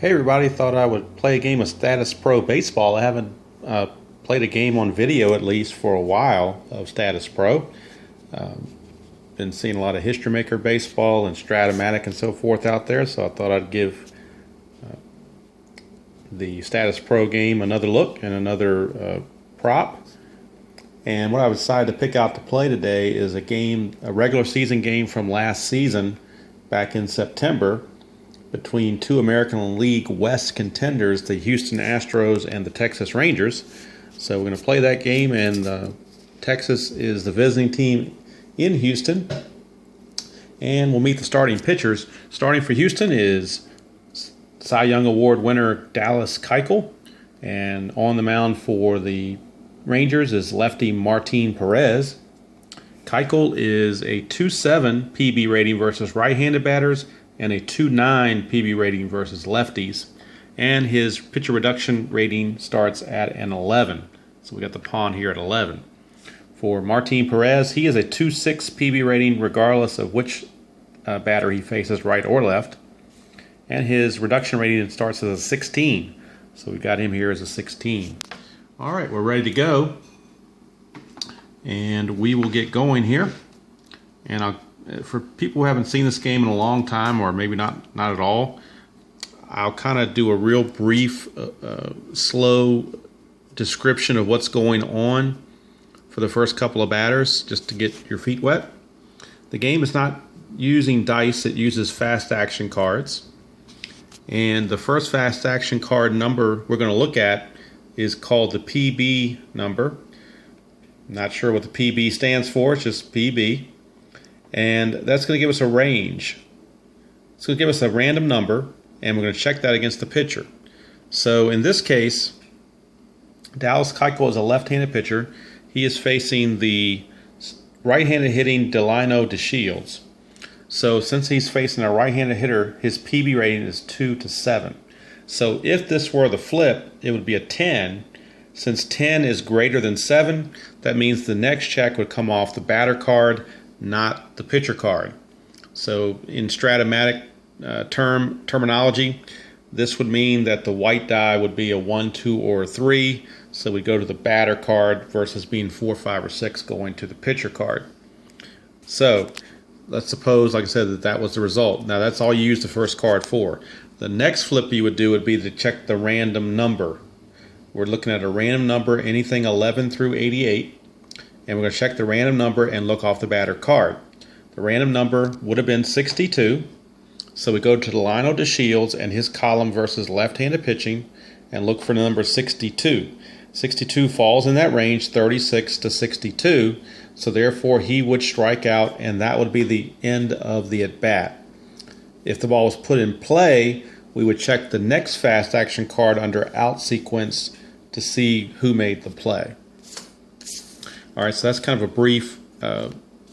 Hey everybody, thought I would play a game of Statis Pro Baseball. I haven't played a game on video at least for a while of Statis Pro. Been seeing a lot of History Maker baseball and Stratomatic and so forth out there, so I thought I'd give the Statis Pro game another look and another prop. And what I decided to pick out to play today is a regular season game from last season back in September, between two American League West contenders, the Houston Astros and the Texas Rangers. So we're going to play that game, and Texas is the visiting team in Houston. And we'll meet the starting pitchers. Starting for Houston is Cy Young Award winner Dallas Keuchel. And on the mound for the Rangers is lefty Martin Perez. Keuchel is a 2.7 PB rating versus right-handed batters, and a 2.9 PB rating versus lefties. And his pitcher reduction rating starts at an 11. So we got the pawn here at 11. For Martin Perez, he is a 2.6 PB rating regardless of which batter he faces, right or left. And his reduction rating starts as a 16. So we got him here as a 16. All right, we're ready to go. And we will get going here. And for people who haven't seen this game in a long time, or maybe not at all, I'll kind of do a real brief, slow description of what's going on for the first couple of batters, just to get your feet wet. The game is not using dice, it uses fast action cards. And the first fast action card number we're going to look at is called the PB number. Not sure what the PB stands for, it's just PB. And that's going to give us a range. It's going to give us a random number, and we're going to check that against the pitcher. So in this case, Dallas Keuchel is a left-handed pitcher. He is facing the right-handed hitting Delino DeShields. So since he's facing a right-handed hitter, his PB rating is 2-7. So if this were the flip, it would be a 10. Since 10 is greater than 7, that means the next check would come off the batter card, not the pitcher card. So in Stratomatic terminology, this would mean that the white die would be a 1, 2, or a 3. So we go to the batter card versus being 4, 5, or 6 going to the pitcher card. So let's suppose, like I said, that was the result. Now that's all you use the first card for. The next flip you would do would be to check the random number. We're looking at a random number, anything 11 through 88. And we're going to check the random number and look off the batter card. The random number would have been 62. So we go to Delino DeShields and his column versus left-handed pitching and look for the number 62. 62 falls in that range, 36 to 62. So therefore he would strike out, and that would be the end of the at-bat. If the ball was put in play, we would check the next fast action card under out sequence to see who made the play. All right, so that's kind of a brief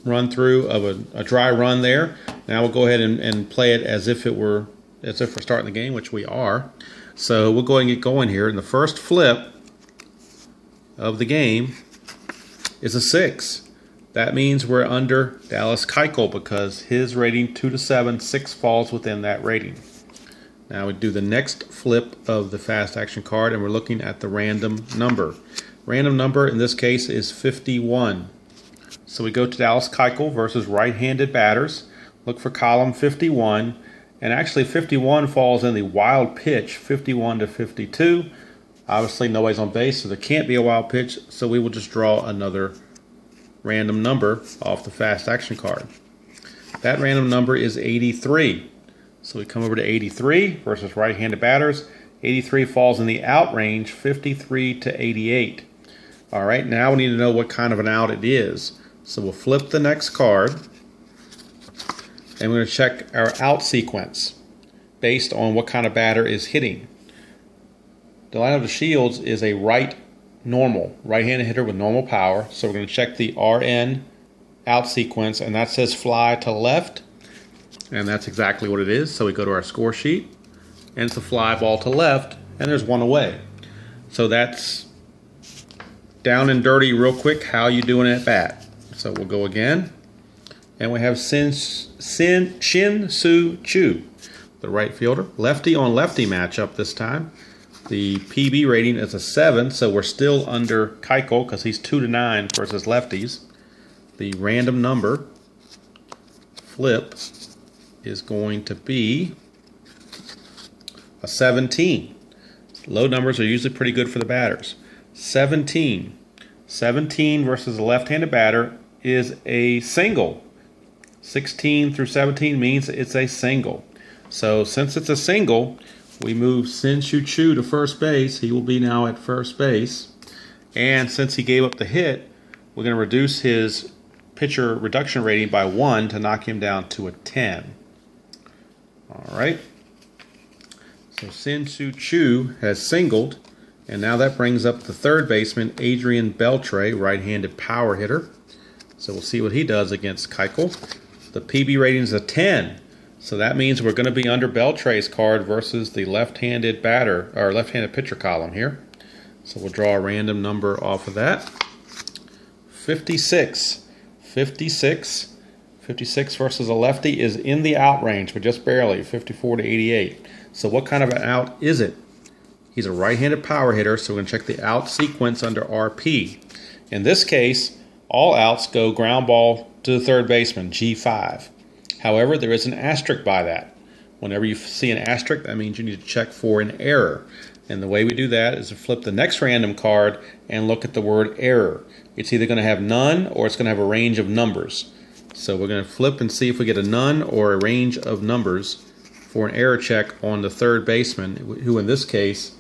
run through of a dry run there. Now we'll go ahead and play it as if we're starting the game, which we are. So we'll go ahead and get going here. And the first flip of the game is a 6. That means we're under Dallas Keuchel because his rating 2-7, 6 falls within that rating. Now we do the next flip of the fast action card, and we're looking at the random number. Random number in this case is 51. So we go to Dallas Keuchel versus right-handed batters. Look for column 51. And actually 51 falls in the wild pitch, 51 to 52. Obviously nobody's on base, so there can't be a wild pitch. So we will just draw another random number off the fast action card. That random number is 83. So we come over to 83 versus right-handed batters. 83 falls in the out range, 53 to 88. All right, now we need to know what kind of an out it is. So we'll flip the next card, and we're going to check our out sequence based on what kind of batter is hitting. Delino DeShields is a right-handed hitter with normal power. So we're going to check the RN out sequence, and that says fly to left, and that's exactly what it is. So we go to our score sheet, and it's a fly ball to left, and there's one away. So that's down and dirty real quick how you doing at bat. So we'll go again, and we have Shin Soo Choo. the right fielder. Lefty on lefty matchup this time. The PB rating is a 7, so we're still under Keuchel because he's 2-9 versus lefties. The random number flip is going to be a 17. Low numbers are usually pretty good for the batters. 17. 17 versus a left-handed batter is a single. 16 through 17 means it's a single. So since it's a single, we move Shin-Soo Choo to first base. He will be now at first base. And since he gave up the hit, we're going to reduce his pitcher reduction rating by 1 to knock him down to a 10. All right. So Shin-Soo Choo has singled, and now that brings up the third baseman, Adrian Beltre, right-handed power hitter. So we'll see what he does against Keuchel. The PB rating is a 10, so that means we're going to be under Beltre's card versus the left-handed batter, or left-handed pitcher column here. So we'll draw a random number off of that. 56. 56. 56 versus a lefty is in the out range, but just barely, 54 to 88. So what kind of an out is it? He's a right-handed power hitter, so we're going to check the out sequence under RP. In this case, all outs go ground ball to the third baseman, G5. However, there is an asterisk by that. Whenever you see an asterisk, that means you need to check for an error. And the way we do that is to flip the next random card and look at the word error. It's either going to have none or it's going to have a range of numbers. So we're going to flip and see if we get a none or a range of numbers for an error check on the third baseman, who in this case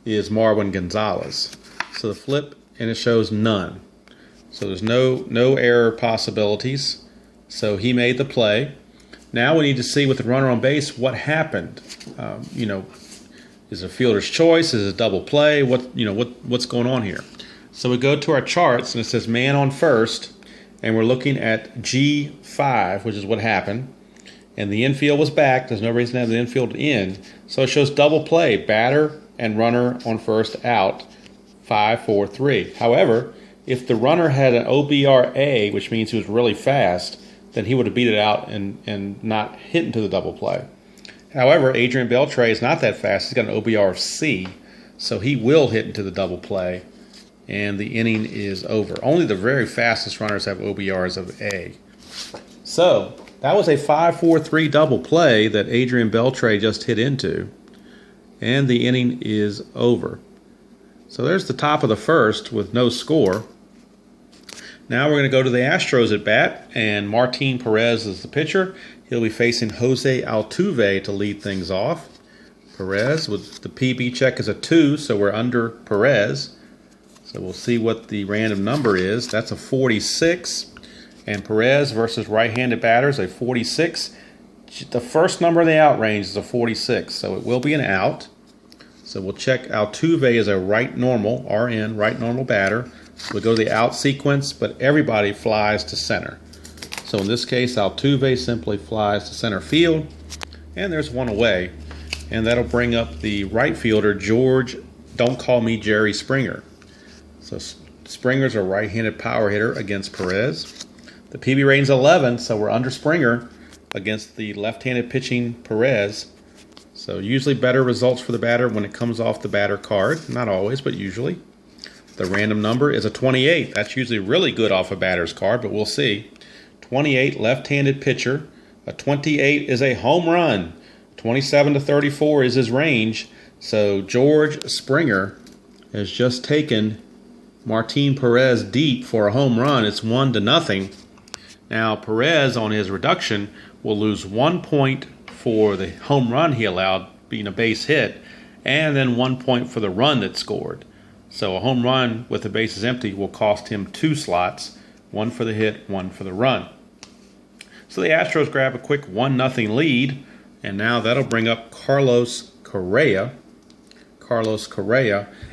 is Marwin Gonzalez. So the flip, and it shows none. So there's no error possibilities. So he made the play. Now we need to see with the runner on base what happened. Is it a fielder's choice? Is it a double play? What's going on here? So we go to our charts, and it says man on first, and we're looking at G5, which is what happened. And the infield was back. There's no reason to have the infield in. So it shows double play, batter and runner on first out, 5, 4, 3. However, if the runner had an OBRA, which means he was really fast, then he would have beat it out and not hit into the double play. However, Adrian Beltre is not that fast. He's got an OBR of C, so he will hit into the double play, and the inning is over. Only the very fastest runners have OBRs of A. So that was a 5-4-3 double play that Adrian Beltre just hit into, and the inning is over. So there's the top of the first with no score. Now we're going to go to the Astros at bat, and Martin Perez is the pitcher. He'll be facing Jose Altuve to lead things off. Perez with the PB check is a 2, so we're under Perez. So we'll see what the random number is. That's a 46. And Perez versus right-handed batters, a 46. The first number in the out range is a 46, so it will be an out. So we'll check Altuve as a right normal, RN, right normal batter. We'll go to the out sequence, but everybody flies to center. So in this case, Altuve simply flies to center field, and there's one away. And that'll bring up the right fielder, George, don't call me Jerry Springer. So Springer's a right-handed power hitter against Perez. The PB rating's 11, so we're under Springer against the left-handed pitching Perez. So usually better results for the batter when it comes off the batter card. Not always, but usually. The random number is a 28. That's usually really good off a batter's card, but we'll see. 28, left-handed pitcher. A 28 is a home run. 27 to 34 is his range. So George Springer has just taken Martin Perez deep for a home run. It's 1-0. Now Perez on his reduction will lose 1 point for the home run he allowed, being a base hit, and then 1 point for the run that scored. So a home run with the bases empty will cost him 2 slots, 1 for the hit, 1 for the run. So the Astros grab a quick 1-0 lead, and now that'll bring up Carlos Correa.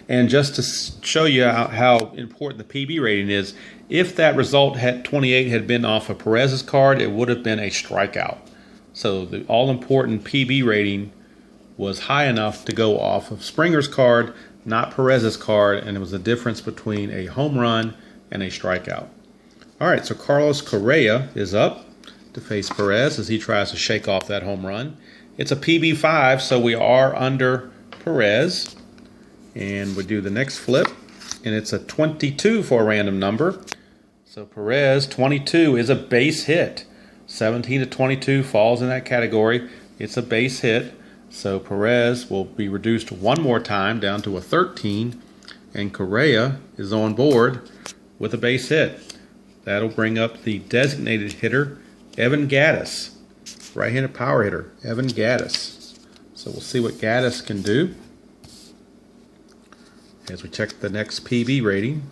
And just to show you how important the PB rating is, if that result had 28 had been off of Perez's card, it would have been a strikeout. So the all-important PB rating was high enough to go off of Springer's card, not Perez's card, and it was the difference between a home run and a strikeout. All right, so Carlos Correa is up to face Perez as he tries to shake off that home run. It's a PB5, so we are under Perez. And we do the next flip, and it's a 22 for a random number. So Perez, 22 is a base hit. 17 to 22 falls in that category. It's a base hit. So Perez will be reduced one more time down to a 13. And Correa is on board with a base hit. That'll bring up the designated hitter, Evan Gattis. Right-handed power hitter, Evan Gattis. So we'll see what Gattis can do as we check the next PB rating.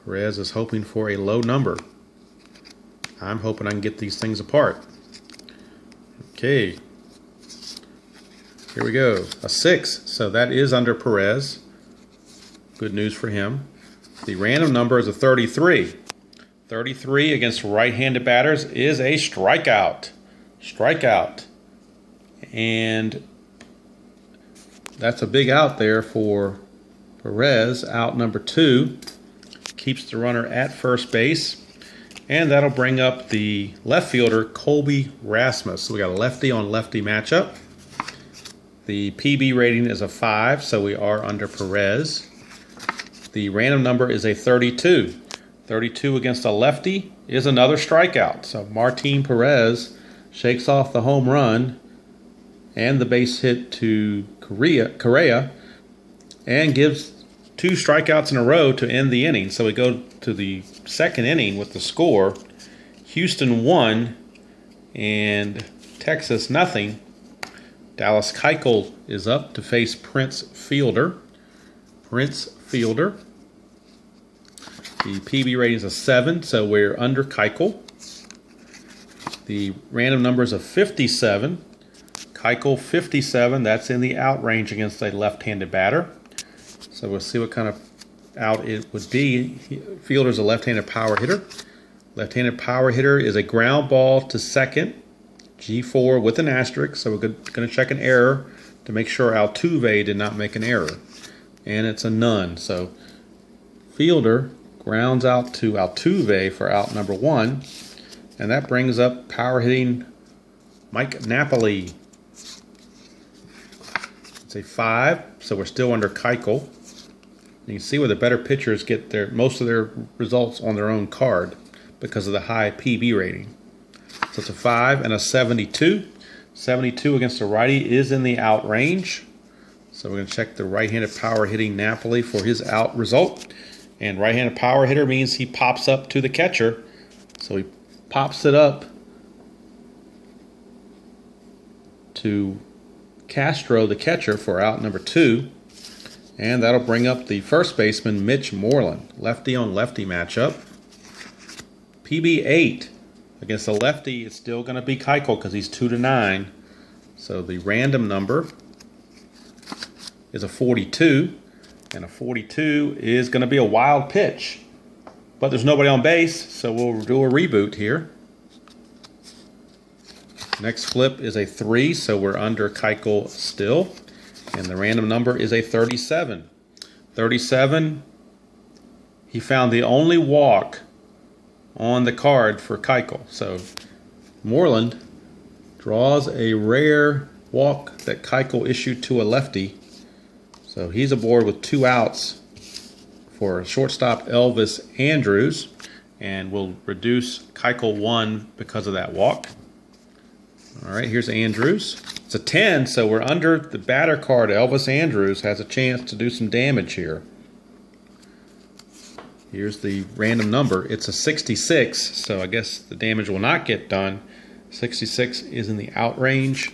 Perez is hoping for a low number. I'm hoping I can get these things apart. Okay. Here we go. A 6. So that is under Perez. Good news for him. The random number is a 33. 33 against right-handed batters is a strikeout. Strikeout. And that's a big out there for Perez. Out number 2. Keeps the runner at first base. And that'll bring up the left fielder, Colby Rasmus. So we got a lefty on lefty matchup. The PB rating is a 5, so we are under Perez. The random number is a 32. 32 against a lefty is another strikeout. So Martin Perez shakes off the home run and the base hit to Correa and gives 2 strikeouts in a row to end the inning. So we go to the second inning with the score. Houston 1 and Texas nothing. Dallas Keuchel is up to face Prince Fielder. Prince Fielder. The PB rating is a 7, so we're under Keuchel. The random number is a 57. Keuchel 57, that's in the out range against a left-handed batter. So we'll see what kind of out it would be. Fielder's a left-handed power hitter. Left-handed power hitter is a ground ball to second, G4 with an asterisk. So we're going to check an error to make sure Altuve did not make an error. And it's a none. So Fielder grounds out to Altuve for out number 1. And that brings up power hitting Mike Napoli. It's a 5, so we're still under Keuchel. You can see where the better pitchers get most of their results on their own card because of the high PB rating. So it's a 5 and a 72. 72 against a righty is in the out range. So we're going to check the right-handed power hitting Napoli for his out result. And right-handed power hitter means he pops up to the catcher. So he pops it up to Castro, the catcher, for out number 2. And that'll bring up the first baseman, Mitch Moreland. Lefty on lefty matchup. PB 8 against the lefty, it's still going to be Keuchel because he's 2 to 9. So the random number is a 42. And a 42 is going to be a wild pitch. But there's nobody on base, so we'll do a reboot here. Next flip is a 3, so we're under Keuchel still. And the random number is a 37. 37, he found the only walk on the card for Keuchel. So Moreland draws a rare walk that Keuchel issued to a lefty. So he's aboard with 2 outs for shortstop Elvis Andrews. And we'll reduce Keuchel 1 because of that walk. All right, here's Andrews. It's a 10, so we're under the batter card. Elvis Andrews has a chance to do some damage here. Here's the random number. It's a 66, so I guess the damage will not get done. 66 is in the out range.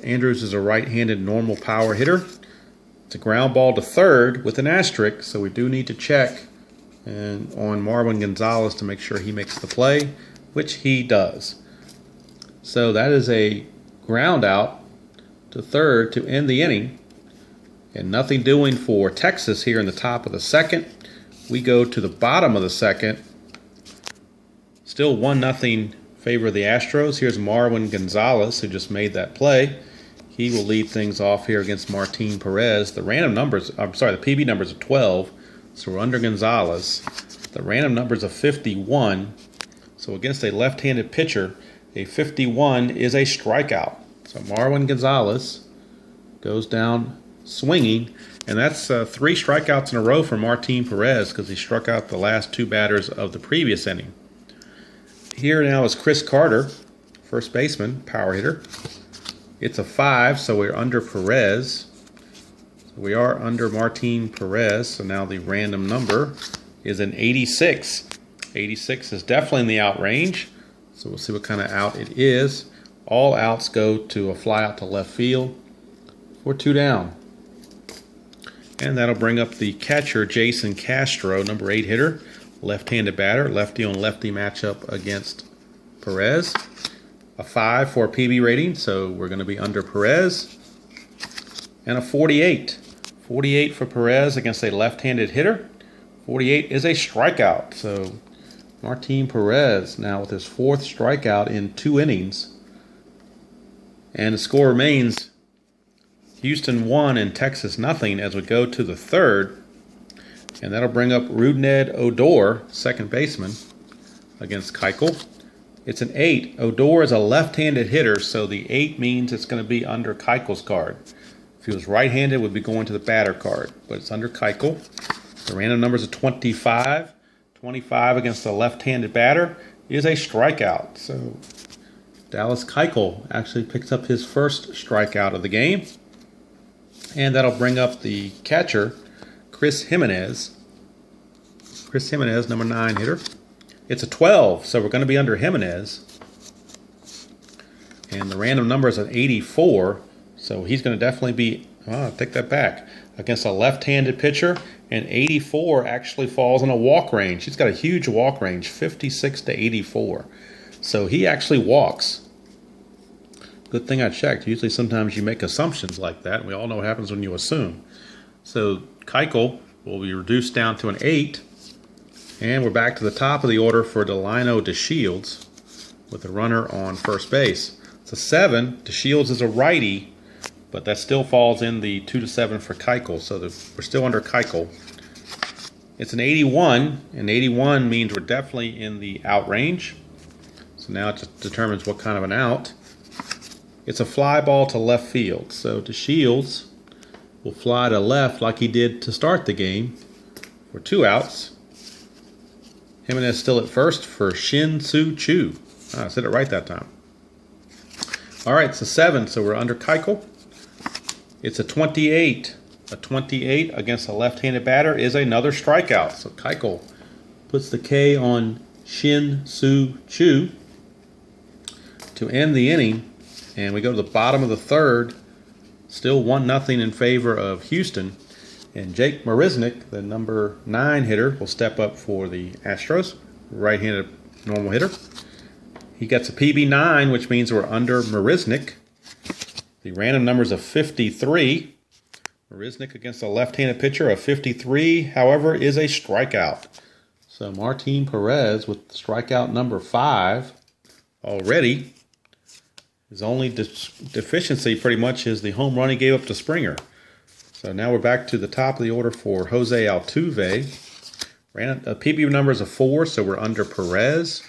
Andrews is a right-handed normal power hitter. It's a ground ball to third with an asterisk, so we do need to check on Marwin Gonzalez to make sure he makes the play, which he does. So that is a ground out to third to end the inning. And nothing doing for Texas here in the top of the second. We go to the bottom of the second. Still 1-0 favor of the Astros. Here's Marwin Gonzalez, who just made that play. He will lead things off here against Martin Perez. The random numbers, the PB numbers are 12. So we're under Gonzalez. The random numbers are 51. So against a left-handed pitcher, A 51 is a strikeout. So Marwin Gonzalez goes down swinging, and that's 3 strikeouts in a row for Martin Perez because he struck out the last 2 batters of the previous inning. Here now is Chris Carter, first baseman, power hitter. It's a 5, so we're under Perez. So we are under Martin Perez, so now the random number is an 86. 86 is definitely in the out range, so we'll see what kind of out it is. All outs go to a fly out to left field for 2 down. And that'll bring up the catcher, Jason Castro, number 8 hitter, left-handed batter, lefty on lefty matchup against Perez. A 5 for a PB rating, so we're going to be under Perez. And a 48. 48 for Perez against a left-handed hitter. 48 is a strikeout. So Martin Perez now with his 4th strikeout in 2 innings. And the score remains Houston 1 and Texas nothing as we go to the 3rd. And that'll bring up Rougned Odor, second baseman, against Keuchel. It's an 8. Odor is a left-handed hitter, so the 8 means it's going to be under Keuchel's card. If he was right-handed, it would be going to the batter card, but it's under Keuchel. The random number is a 25. 25 against the left-handed batter is a strikeout. So Dallas Keuchel actually picks up his first strikeout of the game. And that'll bring up the catcher, Chris Jimenez. Chris Jimenez, number 9 hitter. It's a 12, so we're going to be under Jimenez. And the random number is an 84, so he's going to definitely be, take that back, against a left-handed pitcher. And 84 actually falls in a walk range. He's got a huge walk range, 56 to 84. So he actually walks. Good thing I checked. Usually sometimes you make assumptions like that, and we all know what happens when you assume. So Keuchel will be reduced down to an 8. And we're back to the top of the order for Delino DeShields with the runner on first base. It's a 7. DeShields is a righty, but that still falls in the 2 to 7 for Keuchel, so we're still under Keuchel. It's an 81, and 81 means we're definitely in the out range. So now it just determines what kind of an out. It's a fly ball to left field, so DeShields will fly to left like he did to start the game for 2 outs. Jimenez still at first for Shin-Soo Choo. I said it right that time. All right, it's a 7, so we're under Keuchel. It's a 28. A 28 against a left-handed batter is another strikeout. So Keuchel puts the K on Shin-Soo Choo to end the inning. And we go to the bottom of the 3rd. Still 1-0 in favor of Houston. And Jake Marisnick, the number 9 hitter, will step up for the Astros. Right-handed normal hitter. He gets a PB9, which means we're under Marisnick. The random number is a 53. Marisnick against a left-handed pitcher, a 53, however, is a strikeout. So Martin Perez with strikeout number 5 already. His only deficiency pretty much is the home run he gave up to Springer. So now we're back to the top of the order for Jose Altuve. PB number is a 4, so we're under Perez.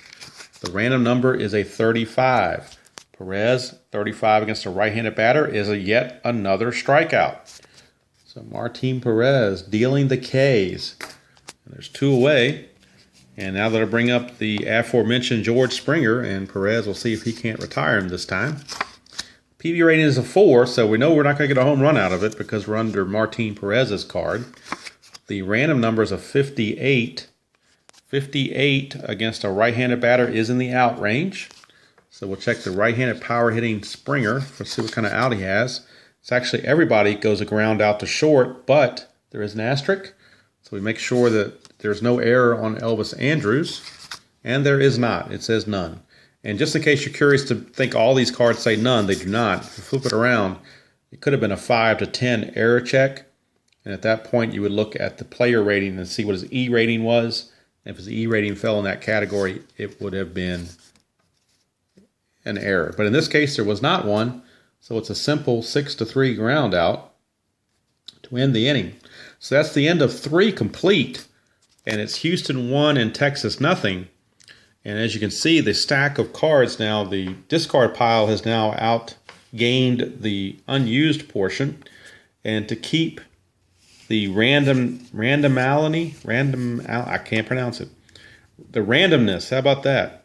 The random number is a 35. Perez, 35 against a right-handed batter, is yet another strikeout. So Martin Perez dealing the Ks. And there's 2 away. And now that'll bring up the aforementioned George Springer, and Perez will see if he can't retire him this time. PB rating is a 4, so we know we're not going to get a home run out of it because we're under Martin Perez's card. The random number is a 58. 58 against a right-handed batter is in the out range. So we'll check the right-handed power-hitting Springer to see what kind of out he has. It's actually everybody goes a ground out to short, but there is an asterisk. So we make sure that there's no error on Elvis Andrus, and there is not. It says none. And just in case you're curious to think all these cards say none, they do not. If you flip it around, it could have been a 5 to 10 error check. And at that point, you would look at the player rating and see what his E rating was. And if his E rating fell in that category, it would have been an error. But in this case, there was not one. So it's a simple 6 to 3 ground out to end the inning. So that's the end of 3 complete. And it's Houston 1 and Texas nothing. And as you can see, the stack of cards now, the discard pile has now outgained the unused portion. And to keep the I can't pronounce it. The randomness, how about that?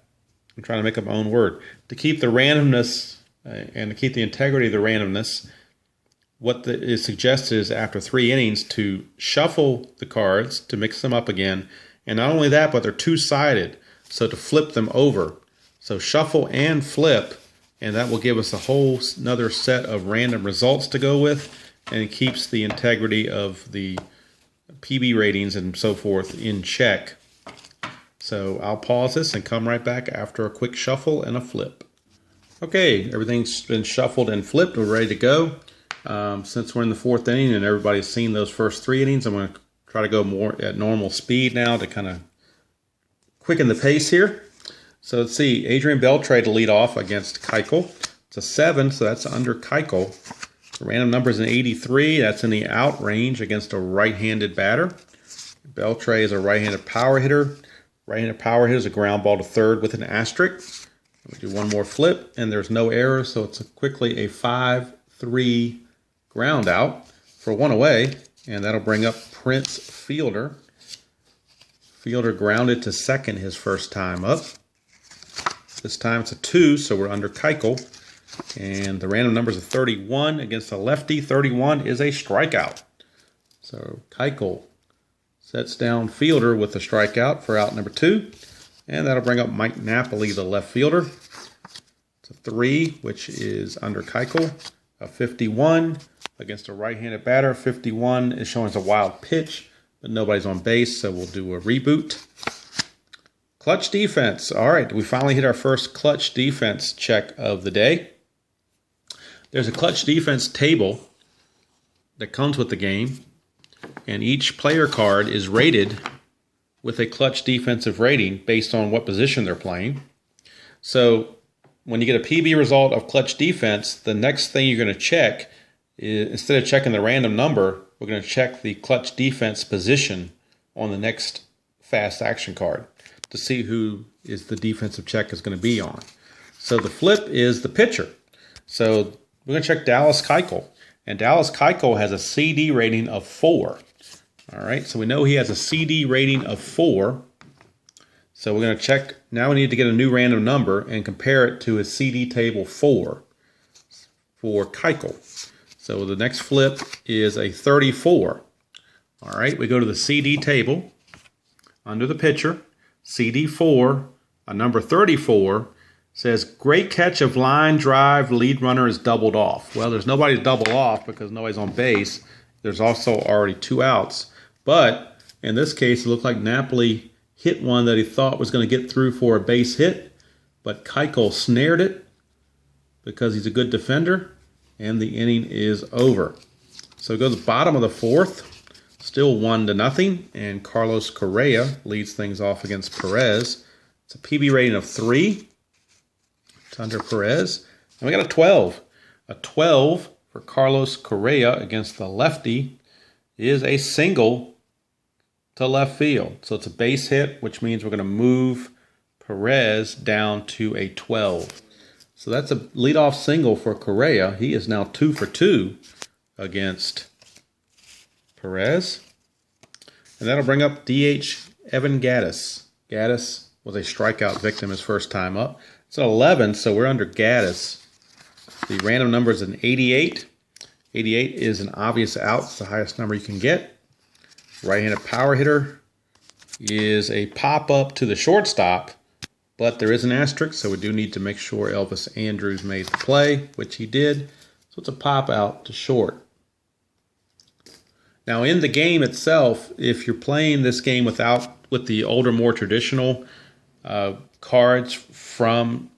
I'm trying to make up my own word. To keep the randomness and to keep the integrity of the randomness, what is suggested is after 3 innings to shuffle the cards to mix them up again. And not only that, but they're two-sided, so to flip them over. So shuffle and flip, and that will give us a whole another set of random results to go with, and it keeps the integrity of the PB ratings and so forth in check. So I'll pause this and come right back after a quick shuffle and a flip. Okay, everything's been shuffled and flipped. We're ready to go. Since we're in the 4th inning and everybody's seen those first 3 innings, I'm going to try to go more at normal speed now to kind of quicken the pace here. So let's see, Adrian Beltre to lead off against Keuchel. It's a 7, so that's under Keuchel. The random number is an 83. That's in the out range against a right-handed batter. Beltre is a right-handed power hitter. Right-handed power hitter is a ground ball to third with an asterisk. We do one more flip, and there's no error, so it's quickly a 5-3 ground out for 1 away, and that'll bring up Prince Fielder. Fielder grounded to second his first time up. This time it's a 2, so we're under Keuchel. And the random number is a 31 against a lefty. 31 is a strikeout. So Keuchel sets down Fielder with a strikeout for out number 2. And that'll bring up Mike Napoli, the left fielder. It's a 3, which is under Keuchel. A 51 against a right-handed batter. 51 is showing as a wild pitch, but nobody's on base, so we'll do a reboot. Clutch defense. All right, we finally hit our first clutch defense check of the day. There's a clutch defense table that comes with the game, and each player card is rated with a clutch defensive rating based on what position they're playing. So when you get a PB result of clutch defense, the next thing you're going to check is, instead of checking the random number, we're going to check the clutch defense position on the next fast action card to see who is the defensive check is going to be on. So the flip is the pitcher. So we're going to check Dallas Keuchel. And Dallas Keuchel has a CD rating of 4. All right, so we know he has a CD rating of 4. So we're going to check. Now we need to get a new random number and compare it to his CD table 4 for Keuchel. So the next flip is a 34. All right, we go to the CD table under the pitcher. CD4, a number 34, says, great catch of line drive, lead runner is doubled off. Well, there's nobody to double off because nobody's on base. There's also already 2 outs. But in this case, it looked like Napoli hit one that he thought was going to get through for a base hit, but Keuchel snared it because he's a good defender, and the inning is over. So it goes to the bottom of the 4th. Still 1-0, and Carlos Correa leads things off against Perez. It's a PB rating of 3. It's under Perez. And we got a 12. A 12 for Carlos Correa against the lefty is a single to left field. So it's a base hit, which means we're going to move Perez down to a 12. So that's a leadoff single for Correa. He is now 2 for 2 against Perez. And that'll bring up DH Evan Gattis. Gattis was a strikeout victim his first time up. It's an 11, so we're under Gattis. The random number is an 88. 88 is an obvious out. It's the highest number you can get. Right-handed power hitter is a pop-up to the shortstop, but there is an asterisk, so we do need to make sure Elvis Andrus made the play, which he did. So it's a pop-out to short. Now, in the game itself, if you're playing this game with the older, more traditional cards from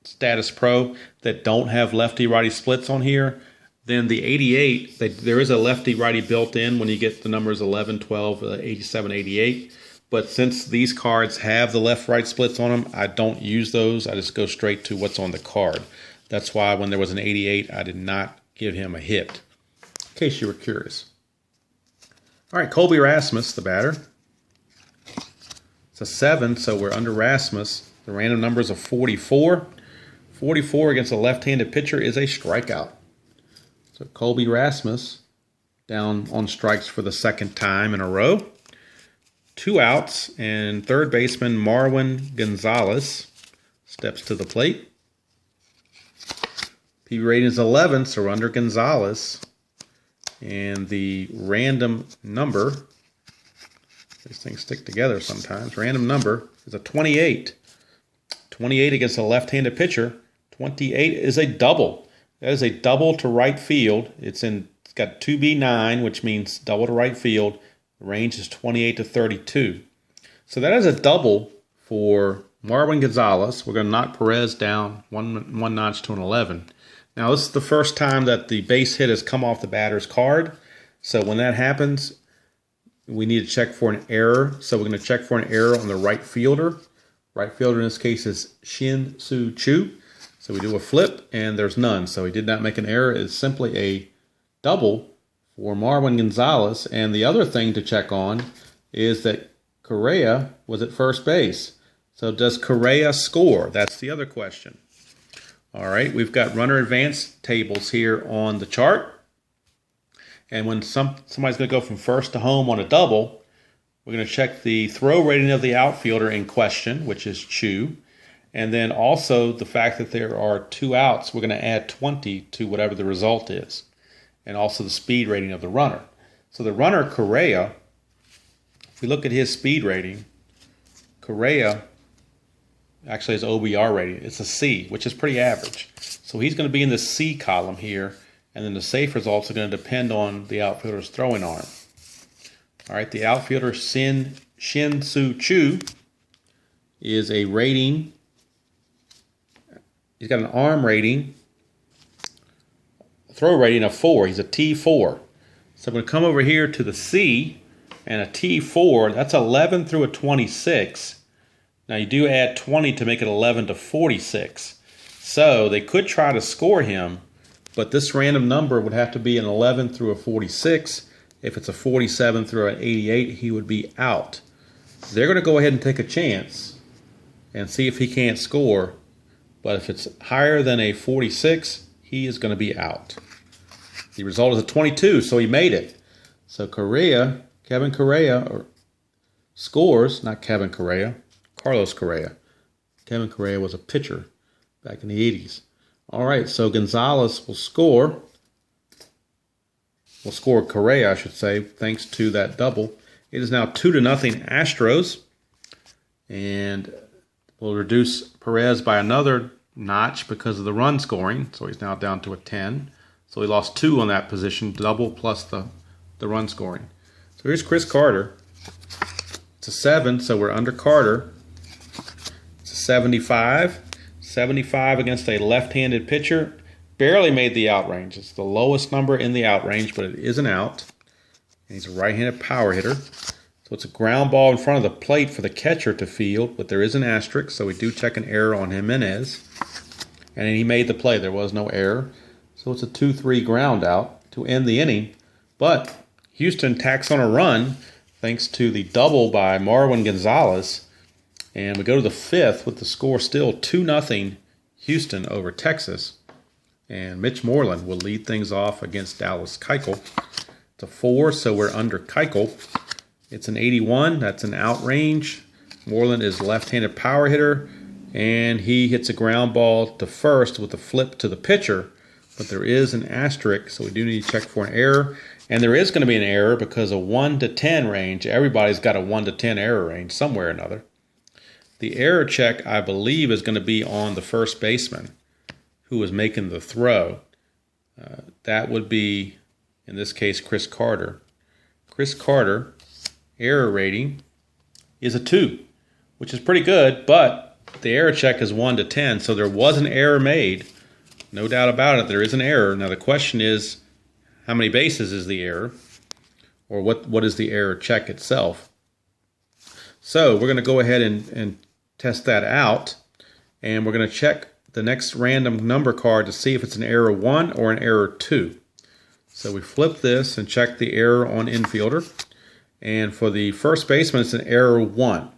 Statis Pro that don't have lefty-righty splits on here, then the 88, there is a lefty-righty built in when you get the numbers 11, 12, 87, 88. But since these cards have the left-right splits on them, I don't use those. I just go straight to what's on the card. That's why when there was an 88, I did not give him a hit, in case you were curious. All right, Colby Rasmus, the batter. It's a 7, so we're under Rasmus. The random number is a 44. 44 against a left-handed pitcher is a strikeout. So Colby Rasmus down on strikes for the second time in a row. 2 outs, and third baseman Marwin Gonzalez steps to the plate. PB rating is 11, so we're under Gonzalez. And the random number, these things stick together sometimes, random number is a 28. 28 against a left-handed pitcher. 28 is a double. That is a double to right field. It's got 2B9, which means double to right field. The range is 28 to 32. So that is a double for Marwin Gonzalez. We're going to knock Perez down one notch to an 11. Now, this is the first time that the base hit has come off the batter's card. So when that happens, we need to check for an error. So we're going to check for an error on the right fielder. Right fielder in this case is Shin-Soo Choo. So we do a flip, and there's none. So he did not make an error. It's simply a double for Marwin Gonzalez. And the other thing to check on is that Correa was at first base. So does Correa score? That's the other question. All right, we've got runner advance tables here on the chart. And when somebody's going to go from first to home on a double, we're going to check the throw rating of the outfielder in question, which is Choo. And then also the fact that there are 2 outs, we're going to add 20 to whatever the result is. And also the speed rating of the runner. So the runner, Correa, if we look at his speed rating, Correa actually has OBR rating. It's a C, which is pretty average. So he's going to be in the C column here, and then the safe results are going to depend on the outfielder's throwing arm. All right, the outfielder Shin-Soo Choo is a rating. He's got an arm rating, throw rating of 4. He's a T4. So I'm going to come over here to the C, and a T4, that's 11 through a 26. Now you do add 20 to make it 11 to 46. So they could try to score him, but this random number would have to be an 11 through a 46. If it's a 47 through an 88, he would be out. They're going to go ahead and take a chance and see if he can't score. But if it's higher than a 46, he is going to be out. The result is a 22, so he made it. So Kevin Correa scores, not Kevin Correa, Carlos Correa. Kevin Correa was a pitcher back in the 80s. All right, so Gonzalez will score. Will score Correa, I should say, thanks to that double. It is now 2-0 Astros. And we'll reduce Perez by another notch because of the run scoring. So he's now down to a 10. So he lost 2 on that position, double plus the run scoring. So here's Chris Carter. It's a 7, so we're under Carter. It's a 75. 75 against a left-handed pitcher. Barely made the out range. It's the lowest number in the out range, but it is an out. And he's a right-handed power hitter. So it's a ground ball in front of the plate for the catcher to field, but there is an asterisk, so we do check an error on Jimenez. And he made the play. There was no error. So it's a 2-3 ground out to end the inning. But Houston tacks on a run thanks to the double by Marwin Gonzalez. And we go to the 5th with the score still 2-0 Houston over Texas. And Mitch Moreland will lead things off against Dallas Keuchel. It's a 4, so we're under Keuchel. It's an 81. That's an out range. Moreland is left-handed power hitter, and he hits a ground ball to first with a flip to the pitcher. But there is an asterisk, so we do need to check for an error. And there is going to be an error because a 1 to 10 range, everybody's got a 1 to 10 error range somewhere or another. The error check, I believe, is going to be on the first baseman who was making the throw. That would be, in this case, Chris Carter. Chris Carter, error rating is a 2, which is pretty good, but the error check is 1 to 10, so there was an error made. No doubt about it, there is an error. Now the question is, how many bases is the error? Or what is the error check itself? So we're going to go ahead and test that out, and we're going to check the next random number card to see if it's an error 1 or an error 2. So we flip this and check the error on infielder. And for the first baseman, it's an error 1.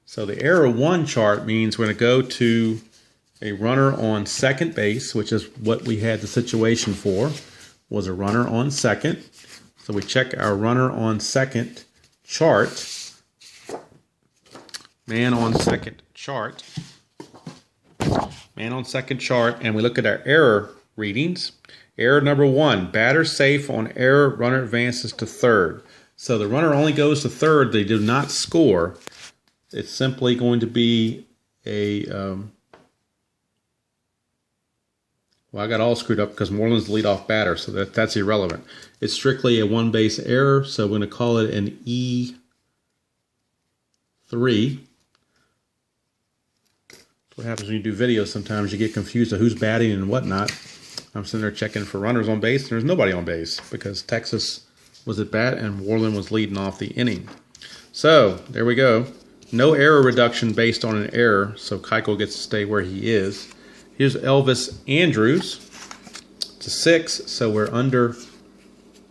So the error 1 chart means we're going to go to a runner on second base, which is what we had the situation for, was a runner on second. So we check our runner on second chart, man on second chart, and we look at our error readings. Error number 1, batter safe on error, runner advances to third. So the runner only goes to third, they do not score. It's simply going to be a, well, I got all screwed up because Moreland's the leadoff batter, so that's irrelevant. It's strictly a one base error, so we're going to call it an E3. What happens when you do videos, sometimes you get confused of who's batting and whatnot. I'm sitting there checking for runners on base, and there's nobody on base because Texas was at bat and Moreland was leading off the inning. So, there we go. No error reduction based on an error, so Keuchel gets to stay where he is. Here's Elvis Andrews. It's a 6, so we're under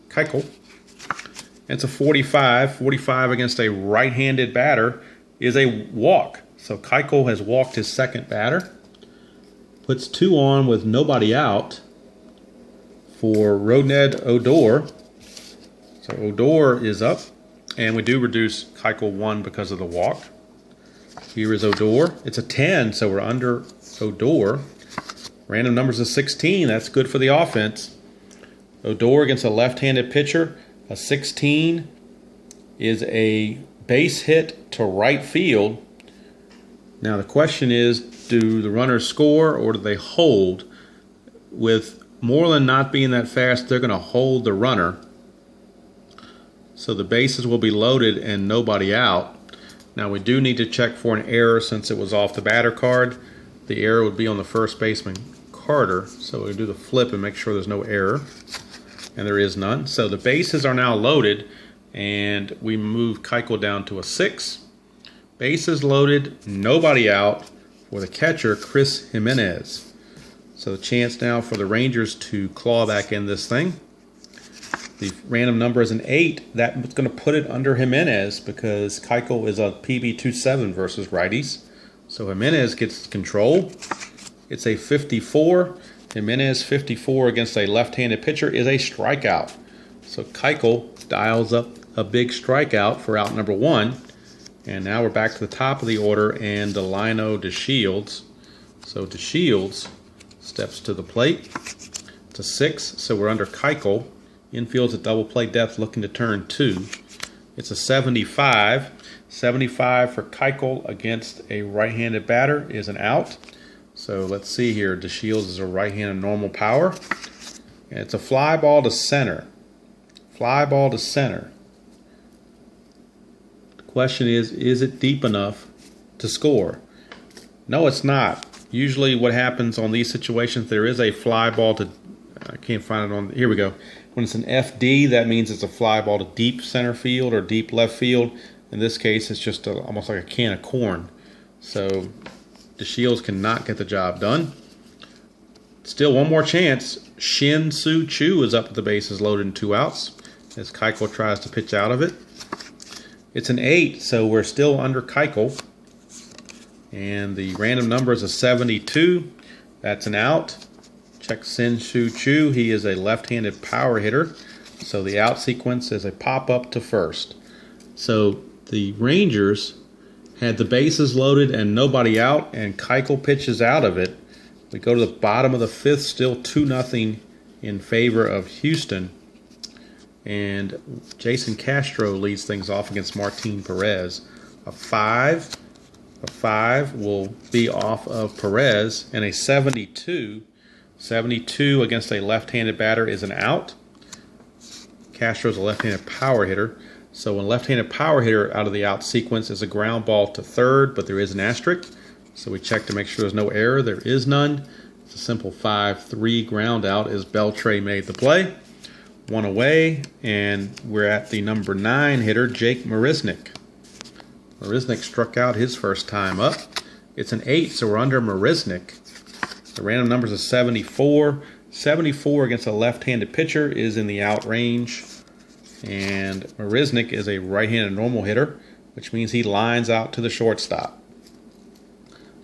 Keuchel. It's a 45. 45 against a right-handed batter is a walk. So Keuchel has walked his second batter. Puts 2 on with nobody out for Roned Odor. So Odor is up. And we do reduce Keuchel 1 because of the walk. Here is Odor. It's a 10, so we're under Odor. Random numbers of 16. That's good for the offense. Odor against a left-handed pitcher. A 16 is a base hit to right field. Now the question is, do the runners score or do they hold? With Moreland not being that fast, they're going to hold the runner. So the bases will be loaded and nobody out. Now we do need to check for an error since it was off the batter card. The error would be on the first baseman, Carter. So we'll do the flip and make sure there's no error. And there is none. So the bases are now loaded and we move Keuchel down to a 6. Bases loaded, nobody out for the catcher, Chris Jimenez. So the chance now for the Rangers to claw back in this thing. The random number is an 8. That's going to put it under Jimenez because Keuchel is a PB27 versus righties. So Jimenez gets control. It's a 54. Jimenez 54 against a left-handed pitcher is a strikeout. So Keuchel dials up a big strikeout for out number 1. And now we're back to the top of the order and Delino DeShields. So DeShields steps to the plate. It's a 6, so we're under Keuchel. Infield's a double play depth looking to turn 2. It's a 75. 75 for Keuchel against a right-handed batter is an out. So let's see here. DeShields is a right-handed normal power. And it's a fly ball to center. Fly ball to center. The question is it deep enough to score? No, it's not. Usually what happens on these situations, there is a fly ball to, I can't find it on, here we go. When it's an FD, that means it's a fly ball to deep center field or deep left field. In this case, it's just almost like a can of corn. So DeShields cannot get the job done. Still one more chance. Shin Soo Choo is up at the bases loaded and 2 outs as Keuchel tries to pitch out of it. It's an 8, so we're still under Keuchel. And the random number is a 72. That's an out. Check Shin Soo Choo. He is a left-handed power hitter. So the out sequence is a pop-up to first. So the Rangers had the bases loaded and nobody out, and Keuchel pitches out of it. We go to the bottom of the 5th, still 2-0 in favor of Houston. And Jason Castro leads things off against Martin Perez. A 5 will be off of Perez, and a 72. 72 against a left-handed batter is an out. Castro's a left-handed power hitter. So when left-handed power hitter out of the out sequence is a ground ball to third, but there is an asterisk. So we check to make sure there's no error. There is none. It's a simple 5-3 ground out as Beltre made the play. 1 away, and we're at the number 9 hitter, Jake Marisnick. Marisnick struck out his first time up. It's an 8, so we're under Marisnick. The random numbers is 74. 74 against a left-handed pitcher is in the out range. And Marisnick is a right-handed normal hitter. which means he lines out to the shortstop.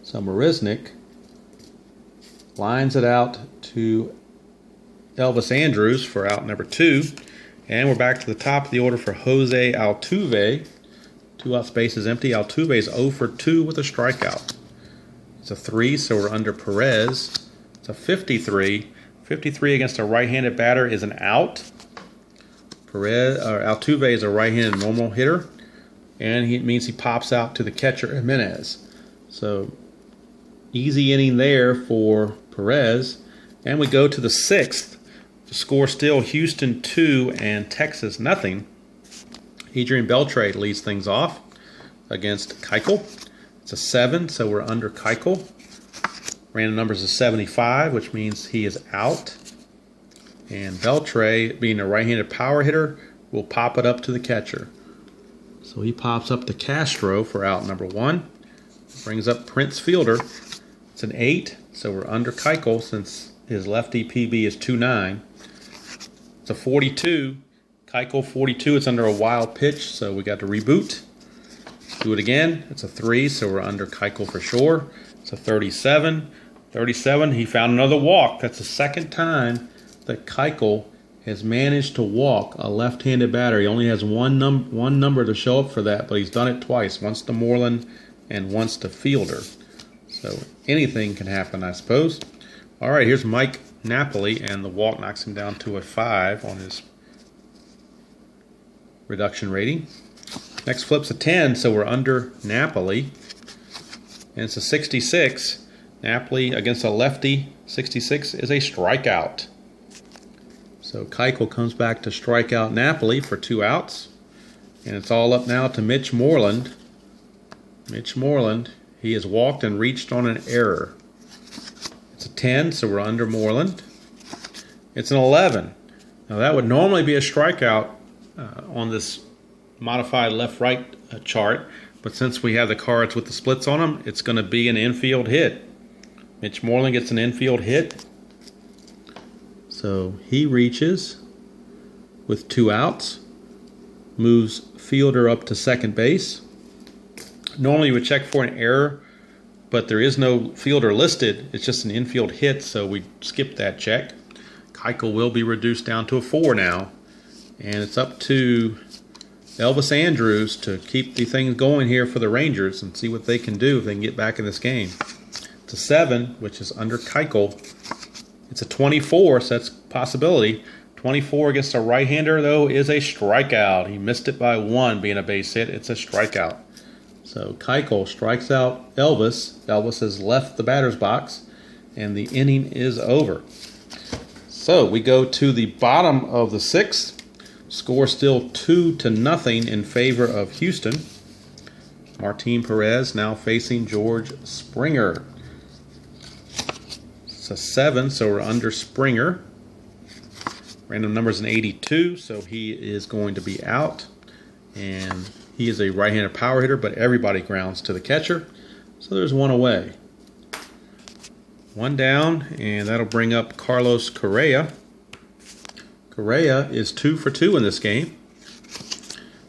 So Marisnick lines it out to Elvis Andrus for out number 2. And we're back to the top of the order for Jose Altuve. 2 outs, bases empty. Altuve is 0 for 2 with a strikeout. It's a 3, so we're under Perez. It's a 53. 53 against a right-handed batter is an out. Altuve is a right-handed normal hitter, and it means he pops out to the catcher, Jimenez. So easy inning there for Perez. And we go to the 6th. The score still Houston 2 and Texas nothing. Adrian Beltre leads things off against Keuchel. It's a 7, so we're under Keuchel. Random numbers is 75, which means he is out. And Beltre, being a right-handed power hitter, will pop it up to the catcher. So he pops up to Castro for out number 1. Brings up Prince Fielder. It's an 8, so we're under Keuchel since his lefty PB is 2.9. It's a 42. Keuchel 42. It's under a wild pitch, so we got to reboot. Do it again. It's a 3, so we're under Keuchel for sure. It's a 37. 37. He found another walk. That's the second time that Keuchel has managed to walk a left-handed batter. He only has one number to show up for that, but he's done it twice. Once to Moreland and once to Fielder. So anything can happen, I suppose. All right, here's Mike Napoli, and the walk knocks him down to a 5 on his reduction rating. Next flip's a 10, so we're under Napoli. And it's a 66. Napoli against a lefty, 66 is a strikeout. So Keuchel comes back to strike out Napoli for 2 outs. And it's all up now to Mitch Moreland. Mitch Moreland, he has walked and reached on an error. It's a 10, so we're under Moreland. It's an 11. Now that would normally be a strikeout on this modified left-right chart, but since we have the cards with the splits on them, it's going to be an infield hit. Mitch Moreland gets an infield hit. So he reaches with 2 outs, moves Fielder up to second base. Normally you would check for an error, but there is no Fielder listed. It's just an infield hit, so we skip that check. Keuchel will be reduced down to a 4 now, and it's up to Elvis Andrus to keep the thing going here for the Rangers and see what they can do if they can get back in this game. It's a 7, which is under Keuchel. It's a 24, so that's a possibility. 24 against a right-hander, though, is a strikeout. He missed it by 1 being a base hit. It's a strikeout. So Keuchel strikes out Elvis. Elvis has left the batter's box, and the inning is over. So we go to the bottom of the 6th. Score still 2-0 in favor of Houston. Martin Perez now facing George Springer. It's a 7, so we're under Springer. Random number is an 82, so he is going to be out. And he is a right-handed power hitter, but everybody grounds to the catcher. So there's 1 away. 1 down, and that'll bring up Carlos Correa. Correa is 2 for 2 in this game.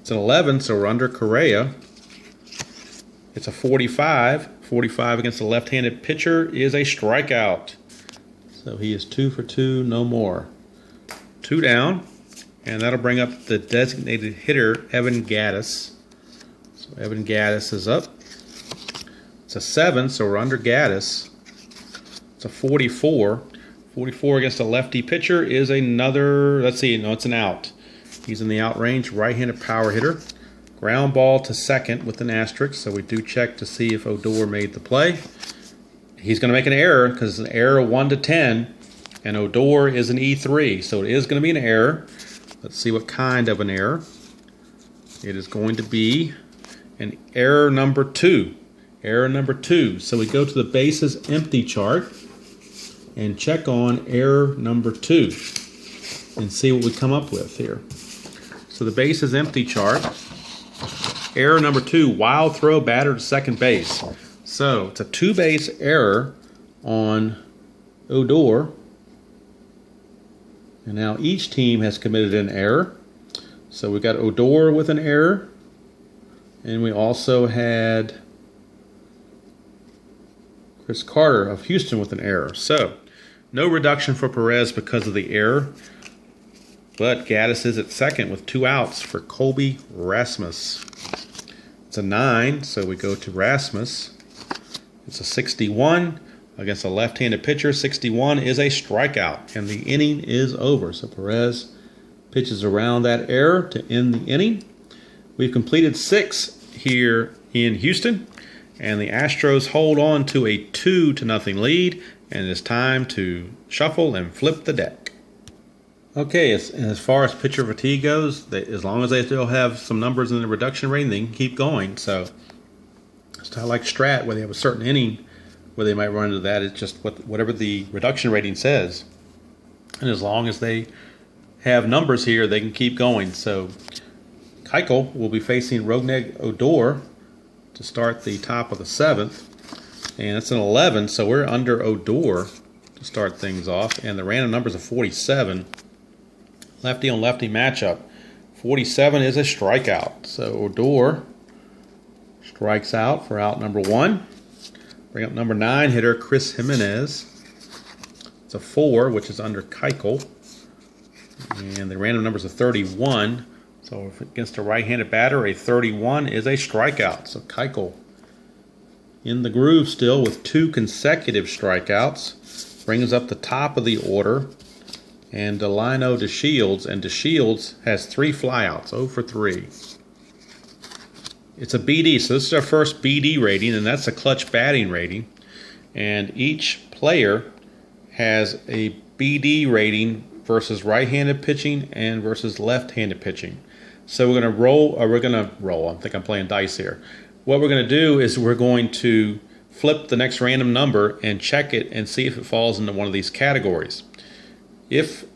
It's an 11, so we're under Correa. It's a 45. 45 against a left-handed pitcher is a strikeout. So he is 2 for 2, no more. 2 down, and that'll bring up the designated hitter, Evan Gattis. So Evan Gattis is up. It's a 7, so we're under Gattis. It's a 44. 44 against a lefty pitcher is another, let's see, no, it's an out. He's in the out range, right-handed power hitter. Ground ball to second with an asterisk, so we do check to see if Odor made the play. He's going to make an error because it's an error 1-10, and Odor is an E3, so it is going to be an error. Let's see what kind of an error. It is going to be an error number 2. Error number 2. So we go to the bases empty chart and check on error number 2 and see what we come up with here. So the bases empty chart, error number 2, wild throw batter to second base. So it's a 2-base error on Odor. And now each team has committed an error. So we've got Odor with an error, And we also had Chris Carter of Houston with an error. So, no reduction for Perez because of the error. But Gaddis is at second with 2 outs for Colby Rasmus. It's a 9, so we go to Rasmus. It's a 61 against a left-handed pitcher. 61 is a strikeout, and the inning is over. So Perez pitches around that error to end the inning. We've completed 6 here in Houston, and the Astros hold on to a 2-0 lead, and it's time to shuffle and flip the deck. Okay, as far as pitcher fatigue goes, as long as they still have some numbers in the reduction rating, they can keep going. So it's kind of like Strat, where they have a certain inning where they might run into that. It's just whatever the reduction rating says. And as long as they have numbers here, they can keep going. So Keuchel will be facing Rougned Odor to start the top of the 7th. And it's an 11, so we're under Odor to start things off. And the random numbers are 47. Lefty on lefty matchup. 47 is a strikeout. So Odor strikes out for out number 1. Bring up number 9 hitter Chris Jimenez. It's a 4, which is under Keuchel. And the random numbers are 31. So if against a right-handed batter, a 31 is a strikeout. So Keuchel in the groove still with 2 consecutive strikeouts. Brings up the top of the order. And Delino DeShields, and DeShields has 3 flyouts, 0 for 3. It's a BD, so this is our first BD rating, and that's a clutch batting rating. And each player has a BD rating versus right-handed pitching and versus left-handed pitching. So we're going to roll. I think I'm playing dice here. What we're going to do is we're going to flip the next random number and check it and see if it falls into one of these categories.